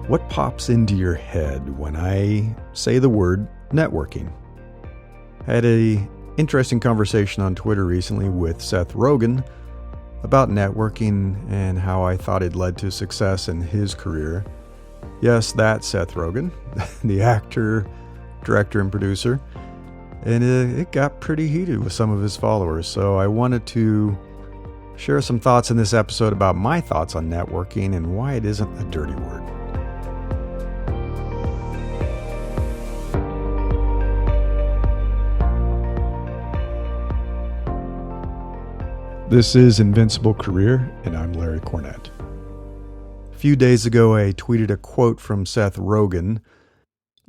What pops into your head when I say the word networking? I had an interesting conversation on Twitter recently with Seth Rogen about networking and how I thought it led to success in his career. Yes, that Seth Rogen, the actor, director, and producer. And it got pretty heated with some of his followers, so I wanted to share some thoughts in this episode about my thoughts on networking and why it isn't a dirty word. This is Invincible Career, and I'm Larry Cornett. A few days ago, I tweeted a quote from Seth Rogen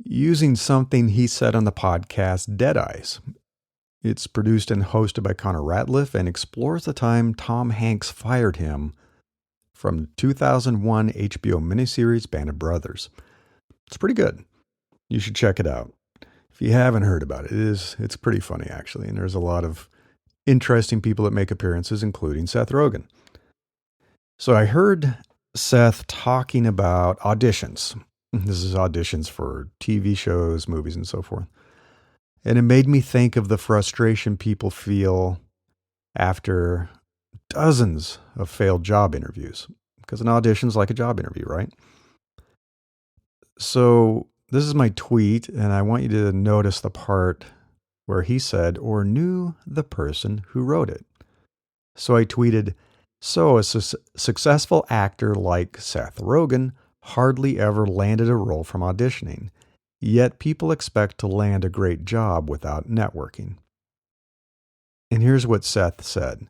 using something he said on the podcast Dead Eyes. It's produced and hosted by Connor Ratliff and explores the time Tom Hanks fired him from the 2001 HBO miniseries Band of Brothers. It's pretty good. You should check it out. If you haven't heard about it, it's pretty funny actually, and there's a lot of interesting people that make appearances, including Seth Rogen. So I heard Seth talking about auditions. This is auditions for TV shows, movies, and so forth. And it made me think of the frustration people feel after dozens of failed job interviews. Because an audition's like a job interview, right? So this is my tweet, and I want you to notice the part where he said, or knew the person who wrote it. So I tweeted, so a successful actor like Seth Rogen hardly ever landed a role from auditioning, yet people expect to land a great job without networking. And here's what Seth said.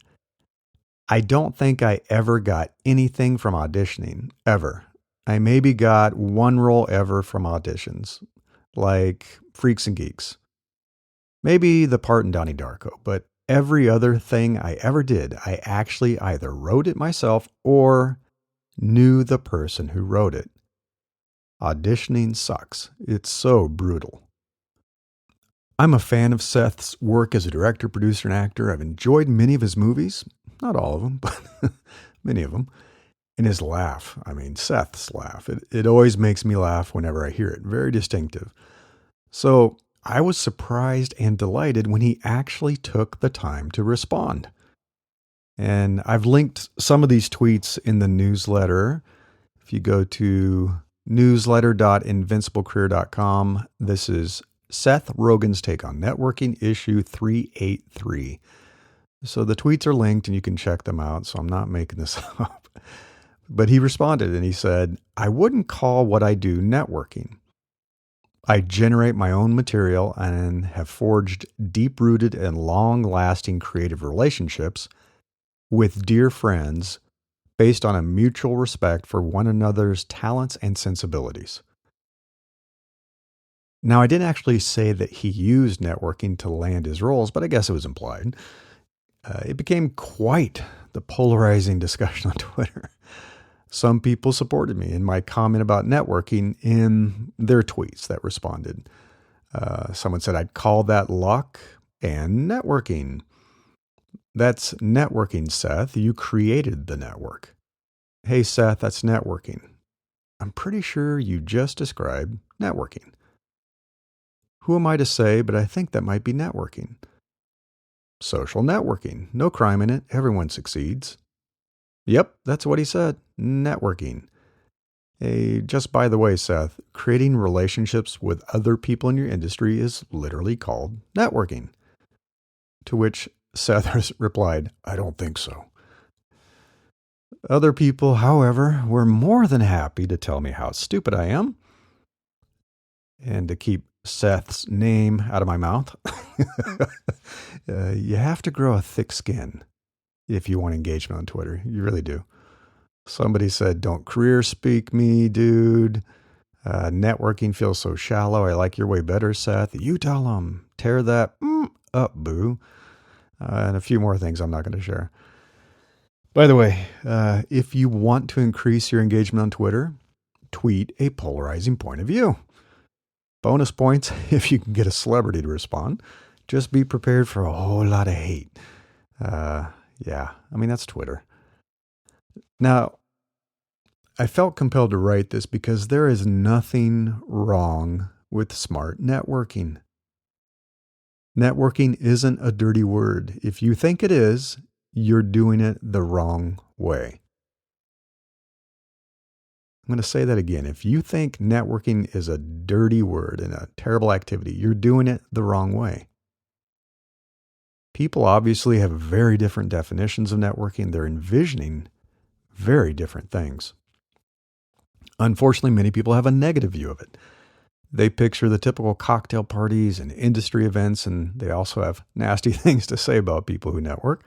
I don't think I ever got anything from auditioning, ever. I maybe got one role ever from auditions, like Freaks and Geeks. Maybe the part in Donnie Darko, but every other thing I ever did, I actually either wrote it myself or knew the person who wrote it. Auditioning sucks. It's so brutal. I'm a fan of Seth's work as a director, producer, and actor. I've enjoyed many of his movies. Not all of them, but many of them. And his laugh. Seth's laugh. It always makes me laugh whenever I hear it. Very distinctive. So I was surprised and delighted when he actually took the time to respond. And I've linked some of these tweets in the newsletter. If you go to newsletter.invinciblecareer.com, this is Seth Rogen's take on networking, issue 383. So the tweets are linked and you can check them out, so I'm not making this up. But he responded and he said, I wouldn't call what I do networking. I generate my own material and have forged deep-rooted and long-lasting creative relationships with dear friends based on a mutual respect for one another's talents and sensibilities. Now, I didn't actually say that he used networking to land his roles, but I guess it was implied. It became quite the polarizing discussion on Twitter. Some people supported me in my comment about networking in their tweets that responded. Someone said, I'd call that luck and networking. That's networking, Seth. You created the network. Hey, Seth, that's networking. I'm pretty sure you just described networking. Who am I to say, but I think that might be networking. Social networking. No crime in it. Everyone succeeds. Yep, that's what he said. Networking. Hey, just by the way, Seth, creating relationships with other people in your industry is literally called networking. To which Seth replied, I don't think so. Other people, however, were more than happy to tell me how stupid I am and to keep Seth's name out of my mouth. You have to grow a thick skin if you want engagement on Twitter. You really do. Somebody said, don't career speak me, dude. Networking feels so shallow. I like your way better, Seth. You tell them. Tear that up, boo. And a few more things I'm not going to share. By the way, if you want to increase your engagement on Twitter, tweet a polarizing point of view. Bonus points if you can get a celebrity to respond. Just be prepared for a whole lot of hate. That's Twitter. Now, I felt compelled to write this because there is nothing wrong with smart networking. Networking isn't a dirty word. If you think it is, you're doing it the wrong way. I'm going to say that again. If you think networking is a dirty word and a terrible activity, you're doing it the wrong way. People obviously have very different definitions of networking. They're envisioning very different things. Unfortunately, many people have a negative view of it. They picture the typical cocktail parties and industry events, and they also have nasty things to say about people who network.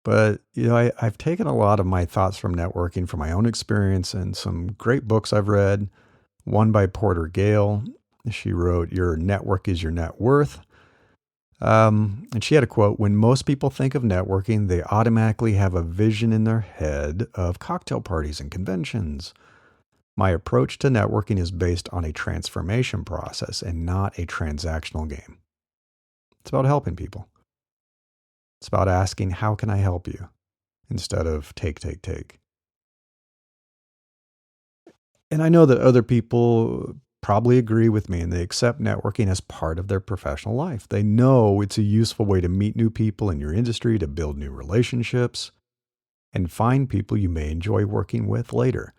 But, I've taken a lot of my thoughts from networking from my own experience and some great books I've read. One by Porter Gale. She wrote, "Your Network is Your Net Worth." And she had a quote, "When most people think of networking, they automatically have a vision in their head of cocktail parties and conventions. My approach to networking is based on a transformation process and not a transactional game. It's about helping people. It's about asking, how can I help you? Instead of take, take, take." And I know that other people probably agree with me and they accept networking as part of their professional life. They know it's a useful way to meet new people in your industry, to build new relationships, and find people you may enjoy working with later.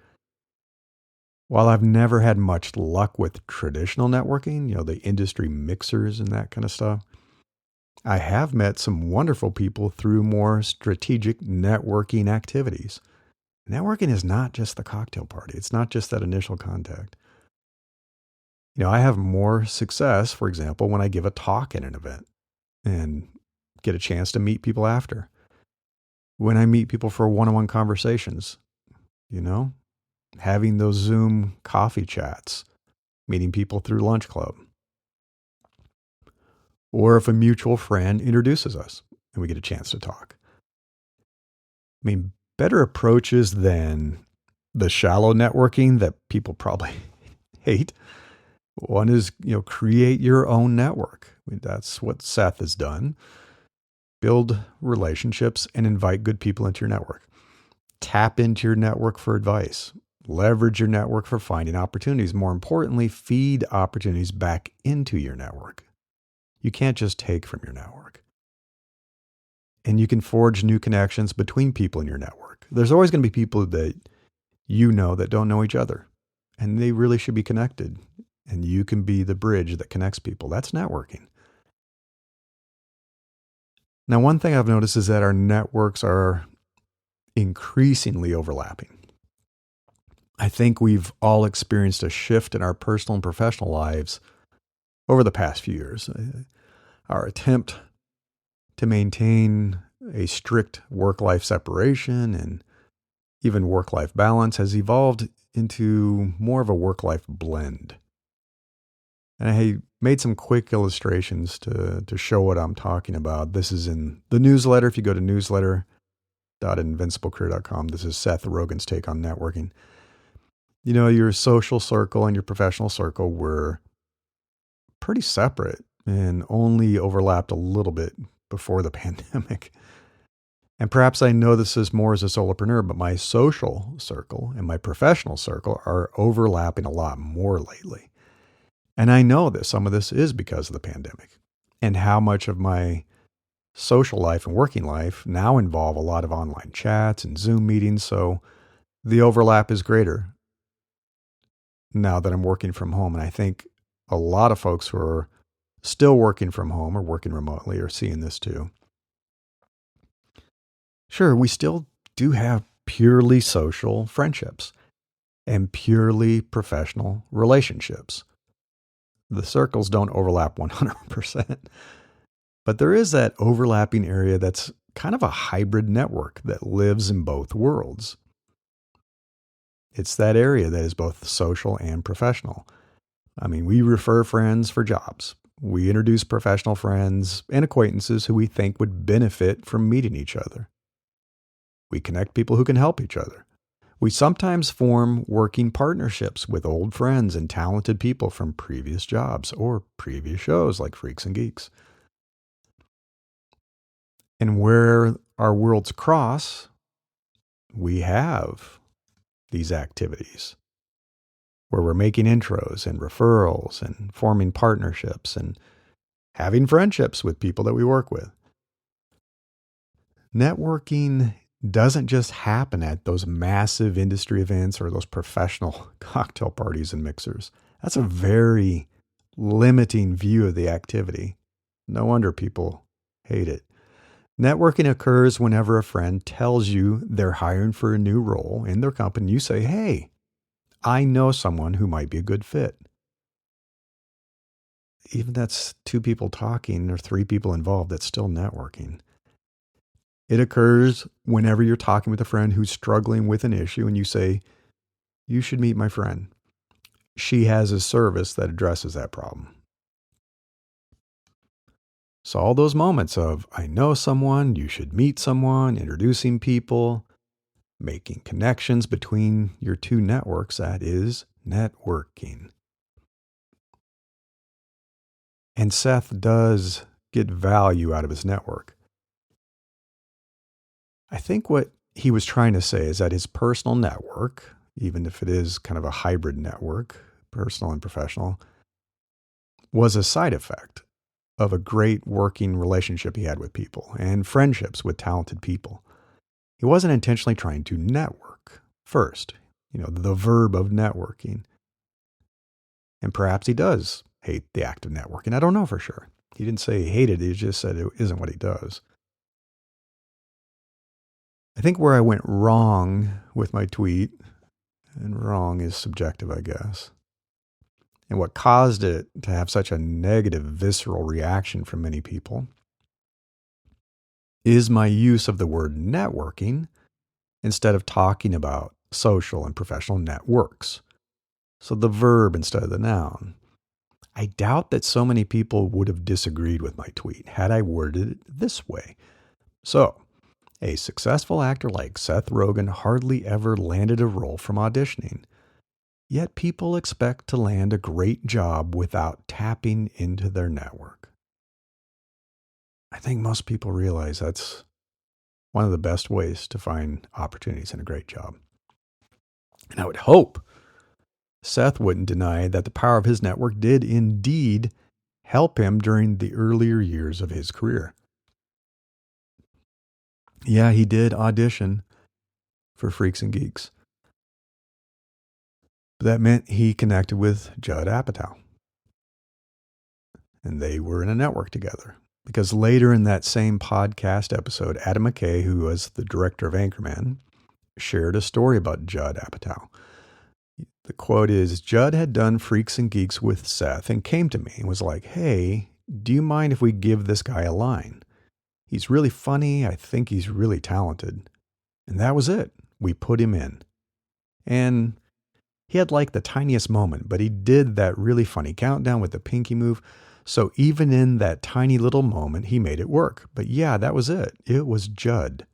While I've never had much luck with traditional networking, the industry mixers and that kind of stuff, I have met some wonderful people through more strategic networking activities. Networking is not just the cocktail party. It's not just that initial contact. I have more success, for example, when I give a talk at an event and get a chance to meet people after. When I meet people for one-on-one conversations, having those Zoom coffee chats, meeting people through lunch club. Or if a mutual friend introduces us and we get a chance to talk. I mean, better approaches than the shallow networking that people probably hate. One is, create your own network. That's what Seth has done. Build relationships and invite good people into your network. Tap into your network for advice. Leverage your network for finding opportunities. More importantly, feed opportunities back into your network. You can't just take from your network. And you can forge new connections between people in your network. There's always going to be people that that don't know each other. And they really should be connected. And you can be the bridge that connects people. That's networking. Now, one thing I've noticed is that our networks are increasingly overlapping. I think we've all experienced a shift in our personal and professional lives over the past few years. Our attempt to maintain a strict work-life separation and even work-life balance has evolved into more of a work-life blend. And I made some quick illustrations to show what I'm talking about. This is in the newsletter. If you go to newsletter.invinciblecareer.com, this is Seth Rogen's take on networking. Your social circle and your professional circle were pretty separate and only overlapped a little bit before the pandemic. And perhaps I know this is more as a solopreneur, but my social circle and my professional circle are overlapping a lot more lately. And I know that some of this is because of the pandemic and how much of my social life and working life now involve a lot of online chats and Zoom meetings. So the overlap is greater now that I'm working from home. And I think a lot of folks who are still working from home or working remotely are seeing this too. Sure, we still do have purely social friendships and purely professional relationships. The circles don't overlap 100%, but there is that overlapping area that's kind of a hybrid network that lives in both worlds. It's that area that is both social and professional. I mean, we refer friends for jobs. We introduce professional friends and acquaintances who we think would benefit from meeting each other. We connect people who can help each other. We sometimes form working partnerships with old friends and talented people from previous jobs or previous shows like Freaks and Geeks. And where our worlds cross, we have these activities where we're making intros and referrals and forming partnerships and having friendships with people that we work with. Networking doesn't just happen at those massive industry events or those professional cocktail parties and mixers. That's a very limiting view of the activity. No wonder people hate it. Networking occurs whenever a friend tells you they're hiring for a new role in their company. You say, hey, I know someone who might be a good fit. Even that's two people talking or three people involved, that's still networking. It occurs whenever you're talking with a friend who's struggling with an issue and you say, you should meet my friend. She has a service that addresses that problem. So all those moments of, I know someone, you should meet someone, introducing people, making connections between your two networks, that is networking. And Seth does get value out of his network. I think what he was trying to say is that his personal network, even if it is kind of a hybrid network, personal and professional, was a side effect of a great working relationship he had with people and friendships with talented people. He wasn't intentionally trying to network first, the verb of networking. And perhaps he does hate the act of networking. I don't know for sure. He didn't say he hated it. He just said it isn't what he does. I think where I went wrong with my tweet, and wrong is subjective, I guess, and what caused it to have such a negative, visceral reaction from many people is my use of the word networking instead of talking about social and professional networks. So the verb instead of the noun. I doubt that so many people would have disagreed with my tweet had I worded it this way. So, a successful actor like Seth Rogen hardly ever landed a role from auditioning. Yet people expect to land a great job without tapping into their network. I think most people realize that's one of the best ways to find opportunities in a great job. And I would hope Seth wouldn't deny that the power of his network did indeed help him during the earlier years of his career. Yeah, he did audition for Freaks and Geeks. But that meant he connected with Judd Apatow. And they were in a network together. Because later in that same podcast episode, Adam McKay, who was the director of Anchorman, shared a story about Judd Apatow. The quote is, Judd had done Freaks and Geeks with Seth and came to me and was like, hey, do you mind if we give this guy a line? He's really funny. I think he's really talented. And that was it. We put him in. And he had like the tiniest moment, but he did that really funny countdown with the pinky move. So even in that tiny little moment, he made it work. But yeah, that was it. It was Judd.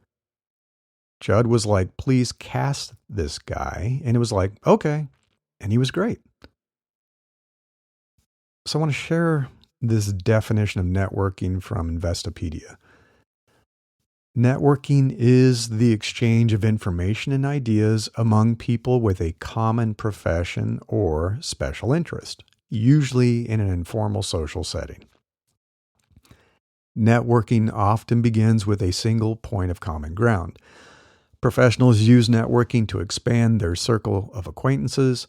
Judd was like, please cast this guy. And it was like, okay. And he was great. So I want to share this definition of networking from Investopedia. Networking is the exchange of information and ideas among people with a common profession or special interest, usually in an informal social setting. Networking often begins with a single point of common ground. Professionals use networking to expand their circle of acquaintances,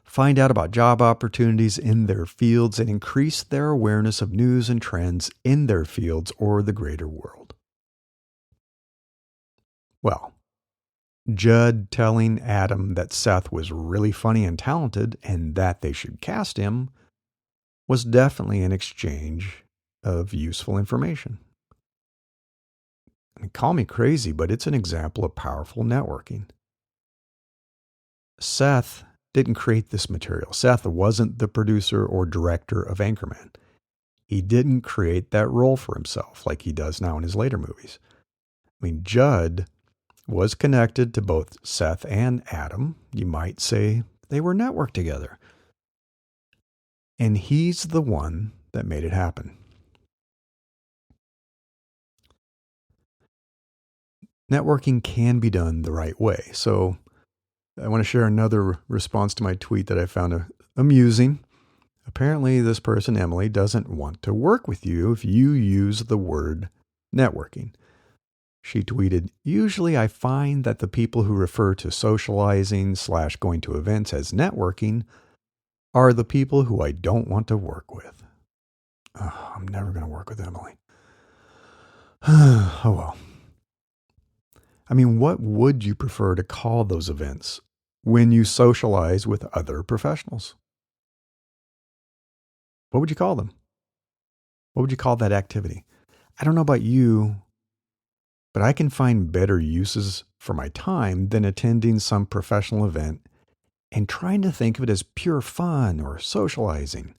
find out about job opportunities in their fields, and increase their awareness of news and trends in their fields or the greater world. Well, Judd telling Adam that Seth was really funny and talented and that they should cast him was definitely an exchange of useful information. I mean, call me crazy, but it's an example of powerful networking. Seth didn't create this material. Seth wasn't the producer or director of Anchorman. He didn't create that role for himself like he does now in his later movies. I mean, Judd was connected to both Seth and Adam. You might say they were networked together. And he's the one that made it happen. Networking can be done the right way. So I want to share another response to my tweet that I found amusing. Apparently, this person, Emily, doesn't want to work with you if you use the word networking. She tweeted, "Usually I find that the people who refer to socializing/going to events as networking are the people who I don't want to work with." Oh, I'm never going to work with Emily. Oh, well. I mean, what would you prefer to call those events when you socialize with other professionals? What would you call them? What would you call that activity? I don't know about you, but I can find better uses for my time than attending some professional event and trying to think of it as pure fun or socializing.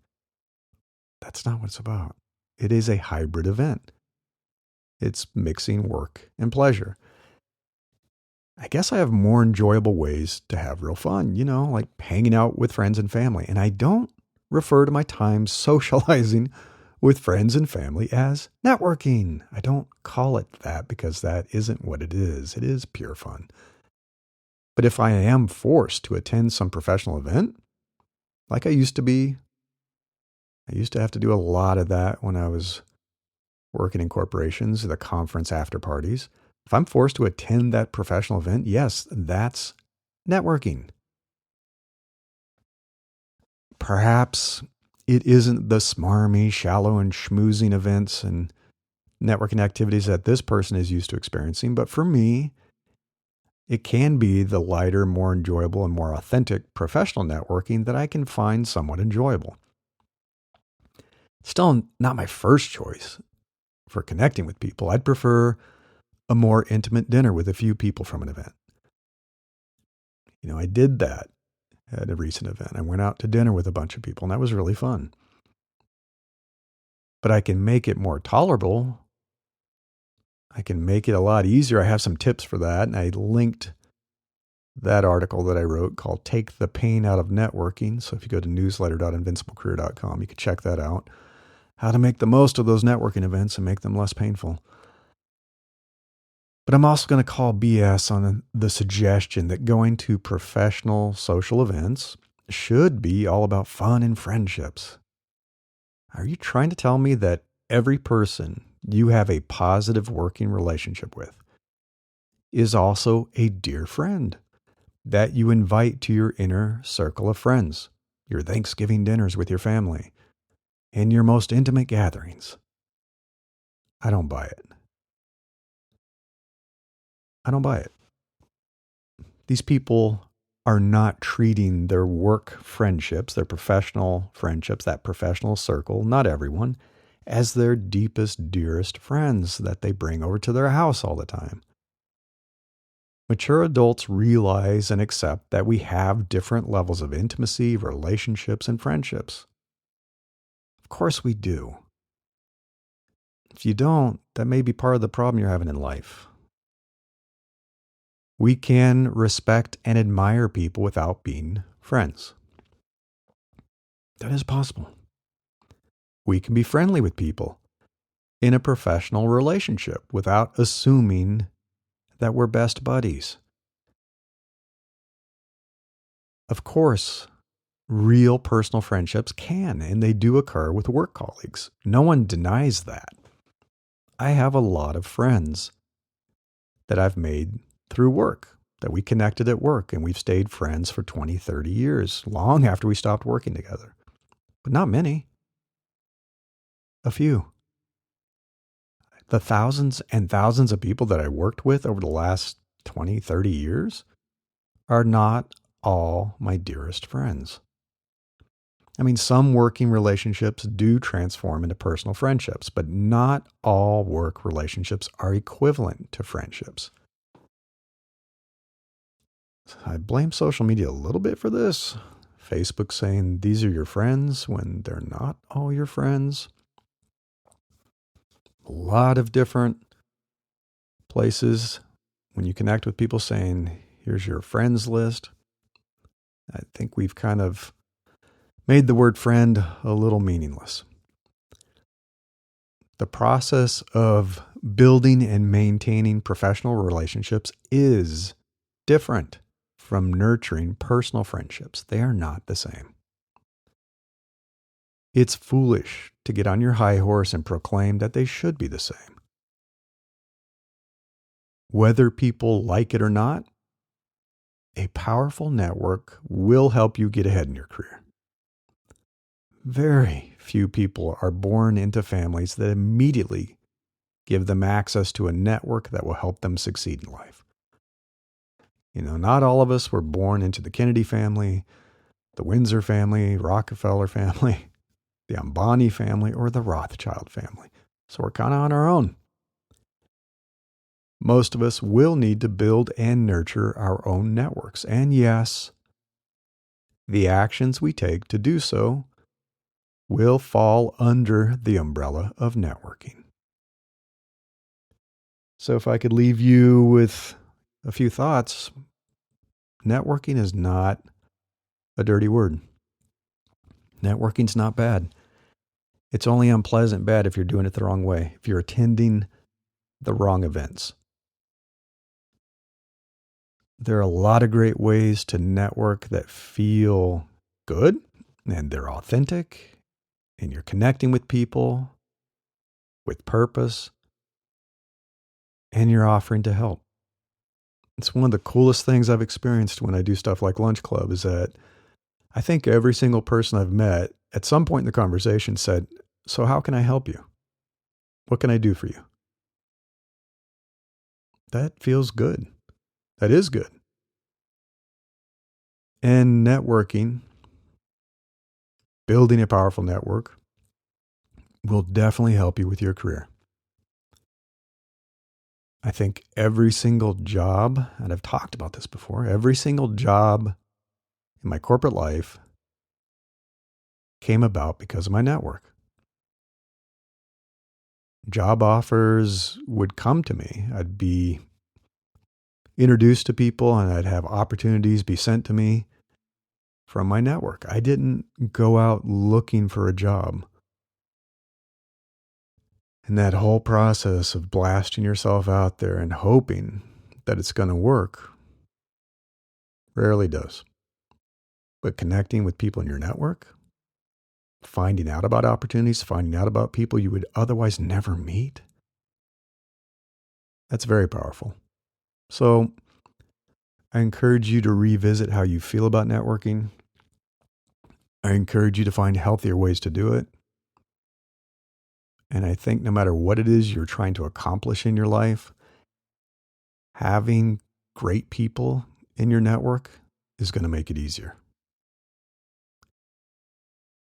That's not what it's about. It is a hybrid event. It's mixing work and pleasure. I guess I have more enjoyable ways to have real fun, like hanging out with friends and family. And I don't refer to my time socializing with friends and family as networking. I don't call it that because that isn't what it is. It is pure fun. But if I am forced to attend some professional event, like I used to have to do a lot of that when I was working in corporations, the conference after parties. If I'm forced to attend that professional event, yes, that's networking. Perhaps it isn't the smarmy, shallow, and schmoozing events and networking activities that this person is used to experiencing, but for me, it can be the lighter, more enjoyable, and more authentic professional networking that I can find somewhat enjoyable. Still not my first choice for connecting with people. I'd prefer a more intimate dinner with a few people from an event. I did that at a recent event. I went out to dinner with a bunch of people, and that was really fun. But I can make it more tolerable. I can make it a lot easier. I have some tips for that, and I linked that article that I wrote called "Take the Pain Out of Networking." So if you go to newsletter.invinciblecareer.com, you can check that out. How to make the most of those networking events and make them less painful. But I'm also going to call BS on the suggestion that going to professional social events should be all about fun and friendships. Are you trying to tell me that every person you have a positive working relationship with is also a dear friend that you invite to your inner circle of friends, your Thanksgiving dinners with your family, and your most intimate gatherings? I don't buy it. I don't buy it. These people are not treating their work friendships, their professional friendships, that professional circle, not everyone, as their deepest, dearest friends that they bring over to their house all the time. Mature adults realize and accept that we have different levels of intimacy, relationships, and friendships. Of course we do. If you don't, that may be part of the problem you're having in life. We can respect and admire people without being friends. That is possible. We can be friendly with people in a professional relationship without assuming that we're best buddies. Of course, real personal friendships can and they do occur with work colleagues. No one denies that. I have a lot of friends that I've made through work, that we connected at work, and we've stayed friends for 20, 30 years, long after we stopped working together. But not many. A few. The thousands and thousands of people that I worked with over the last 20, 30 years are not all my dearest friends. I mean, some working relationships do transform into personal friendships, but not all work relationships are equivalent to friendships. I blame social media a little bit for this. Facebook saying these are your friends when they're not all your friends. A lot of different places when you connect with people saying, here's your friends list. I think we've kind of made the word friend a little meaningless. The process of building and maintaining professional relationships is different from nurturing personal friendships. They are not the same. It's foolish to get on your high horse and proclaim that they should be the same. Whether people like it or not, a powerful network will help you get ahead in your career. Very few people are born into families that immediately give them access to a network that will help them succeed in life. Not all of us were born into the Kennedy family, the Windsor family, Rockefeller family, the Ambani family, or the Rothschild family. So we're kind of on our own. Most of us will need to build and nurture our own networks. And yes, the actions we take to do so will fall under the umbrella of networking. So if I could leave you with a few thoughts, networking is not a dirty word. Networking's not bad. It's only unpleasant bad if you're doing it the wrong way, if you're attending the wrong events. There are a lot of great ways to network that feel good and they're authentic and you're connecting with people with purpose and you're offering to help. It's one of the coolest things I've experienced when I do stuff like Lunch Club is that I think every single person I've met at some point in the conversation said, "So how can I help you? What can I do for you?" That feels good. That is good. And networking, building a powerful network, will definitely help you with your career. I think every single job, and I've talked about this before, every single job in my corporate life came about because of my network. Job offers would come to me. I'd be introduced to people and I'd have opportunities be sent to me from my network. I didn't go out looking for a job. And that whole process of blasting yourself out there and hoping that it's going to work rarely does. But connecting with people in your network, finding out about opportunities, finding out about people you would otherwise never meet, that's very powerful. So I encourage you to revisit how you feel about networking. I encourage you to find healthier ways to do it. And I think no matter what it is you're trying to accomplish in your life, having great people in your network is going to make it easier.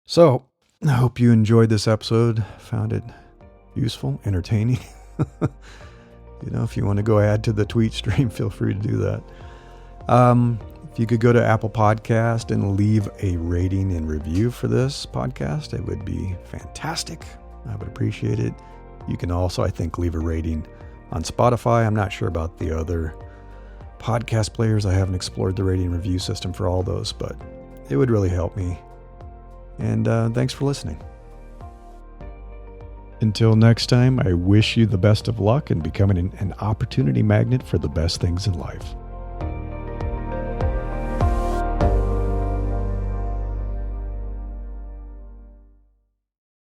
So I hope you enjoyed this episode, found it useful, entertaining. If you want to go add to the tweet stream, feel free to do that. If you could go to Apple Podcast and leave a rating and review for this podcast, it would be fantastic. I would appreciate it. You can also, I think, leave a rating on Spotify. I'm not sure about the other podcast players. I haven't explored the rating and review system for all those, but it would really help me. And thanks for listening. Until next time, I wish you the best of luck in becoming an opportunity magnet for the best things in life.